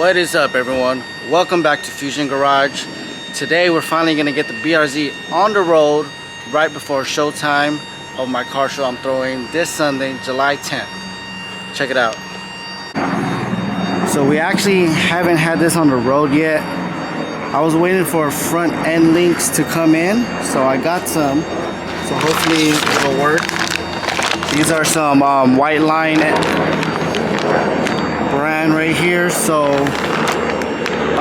What is up, everyone? Welcome back to Fusion Garage. Today we're finally going to get the BRZ on the road right before showtime of my car show I'm throwing this Sunday, July 10th. Check it out. So we actually haven't had this on the road yet. I was waiting for front end links to come in, so I got some. So hopefully it'll work. These are some White Line brand right here. So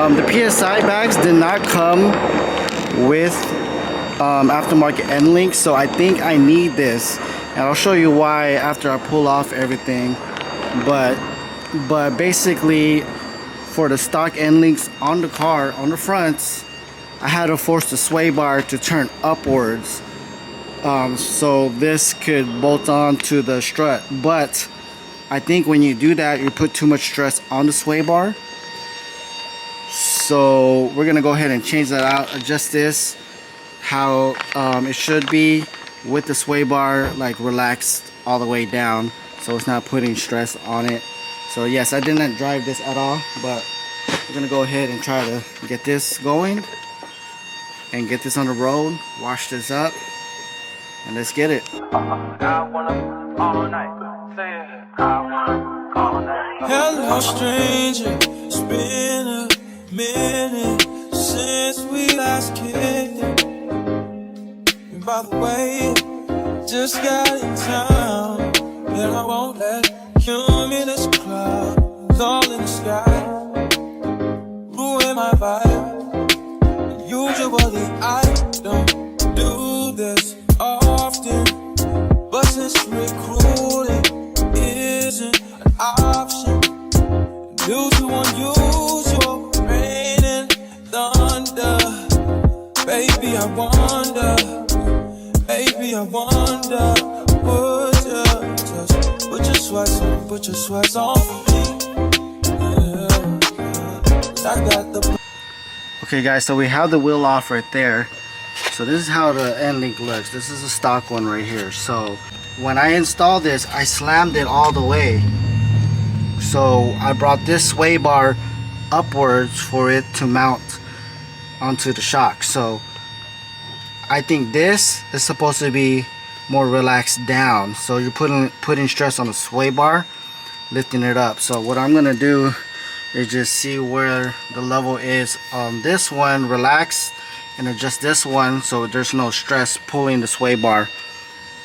the PSI bags did not come with aftermarket end links, so I think I need this, and I'll show you why after I pull off everything. But basically, for the stock end links on the car, on the fronts, I had to force the sway bar to turn upwards, so this could bolt on to the strut. But I think when you do that, you put too much stress on the sway bar. So we're gonna go ahead and change that out, adjust this how it should be, with the sway bar like relaxed all the way down, so it's not putting stress on it. So yes, I didn't drive this at all, but we're gonna go ahead and try to get this going and get this on the road, wash this up, and let's get it. Hello stranger, it's been a minute since we last kicked it. And by the way, just got in town, and I won't let cumulus clouds all in the sky ruin my vibe. And usually I don't do this often, but since recruiting isn't an option due to unusual rain and thunder, baby I wonder, put your sweats on for me. I got the. Okay guys, so we have the wheel off right there. So this is how the end link looks. This is a stock one right here. So when I installed this, I slammed it all the way. So I brought this sway bar upwards for it to mount onto the shock. So I think this is supposed to be more relaxed down. So you're putting stress on the sway bar, lifting it up. So what I'm gonna do is just see where the level is on this one, relax, and adjust this one so there's no stress pulling the sway bar.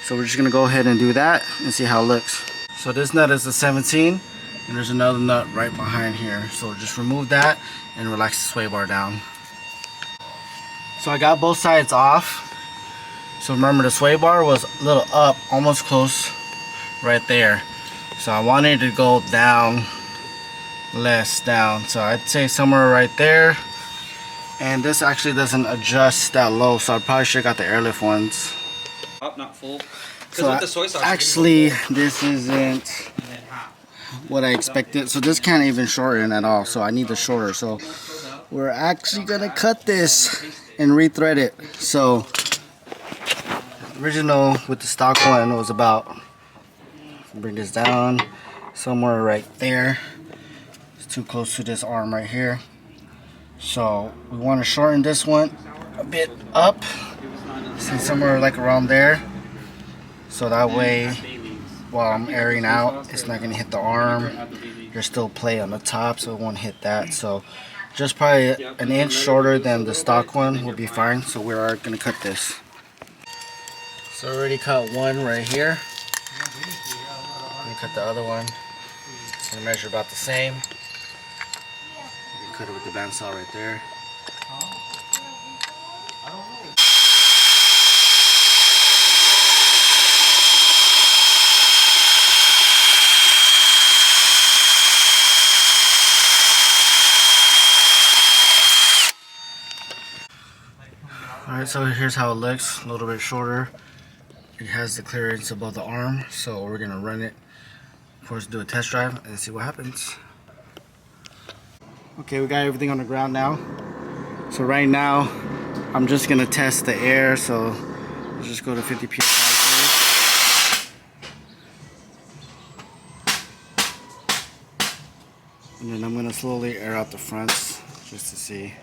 So we're just gonna go ahead and do that and see how it looks. So this nut is a 17, and there's another nut right behind here. So just remove that and relax the sway bar down. So I got both sides off. So remember, the sway bar was a little up, almost close right there. So I wanted to go down, less down. So I'd say somewhere right there. And this actually doesn't adjust that low, so I probably should have got the airlift ones. Up, not full. So with the soy sauce, actually, this isn't what I expected. So this can't even shorten at all. So I need the shorter. So we're actually gonna cut this and rethread it. So original with the stock one was about, bring this down somewhere right there. It's too close to this arm right here. So we want to shorten this one a bit up, see, somewhere like around there, so that way while I'm airing out, it's not going to hit the arm. There's still play on the top, so it won't hit that. So just probably an inch shorter than the stock one will be fine. So we are going to cut this. So I already cut one right here. Let me cut the other one. It's going to measure about the same. Cut it with the bandsaw right there. Alright, so here's how it looks. A little bit shorter. It has the clearance above the arm, so we're gonna run it, of course, do a test drive and see what happens. Okay, we got everything on the ground now. So right now, I'm just gonna test the air. So let's just go to 50 psi first. And then I'm gonna slowly air out the fronts just to see.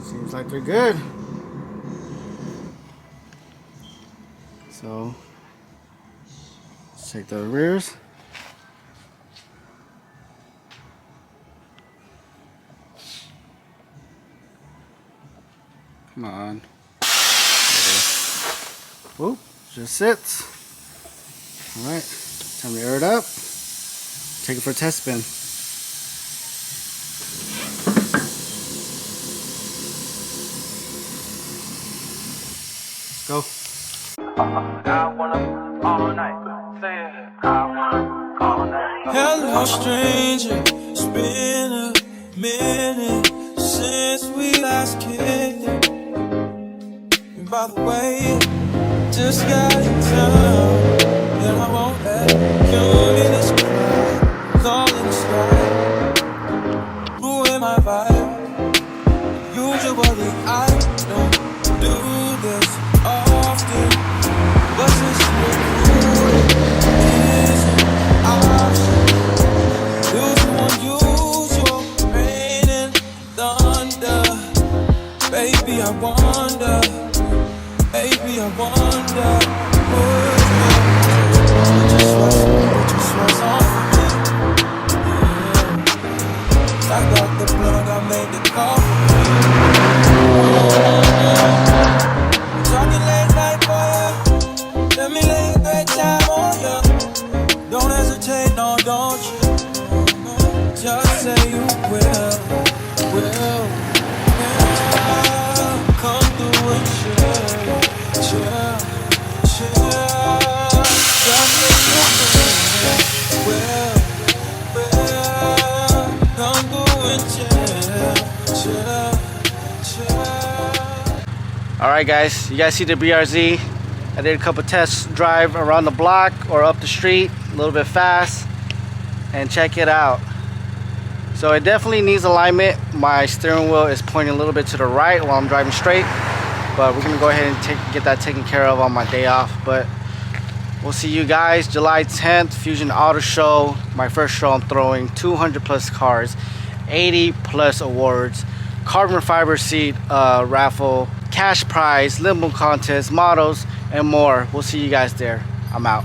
Seems like they're good. So let's check the rears. Come on. Whoop, just sits. Alright, time to air it up. Take it for a test spin. Go. I wanna all night. Say it. I wanna all night. Hello, stranger. It's been a minute since we last kicked it. And by the way, just got in town, and I won't let you in this crowd. Calling the strike, ruin my vibe. Usually I don't do this often, but since you're cool, it isn't option. Usual rain and thunder. Baby, I wonder. Baby, I wonder. Put your sweats on for me. Yeah. I got the plug, I made the call for me. Talking late night for ya. Let me lay a great time on ya. Don't hesitate, no, don't you? Just say you will. Come through and chill. Just say you will. Come through and chill. Alright guys, you guys see the BRZ. I did a couple test drive around the block or up the street, a little bit fast, and check it out. So it definitely needs alignment. My steering wheel is pointing a little bit to the right while I'm driving straight, but we're gonna go ahead and get that taken care of on my day off. But we'll see you guys July 10th, Fusion Auto Show, my first show I'm throwing. 200 plus cars, 80 plus awards, carbon fiber seat raffle, cash prize, limo contest, models, and more. We'll see you guys there. I'm out.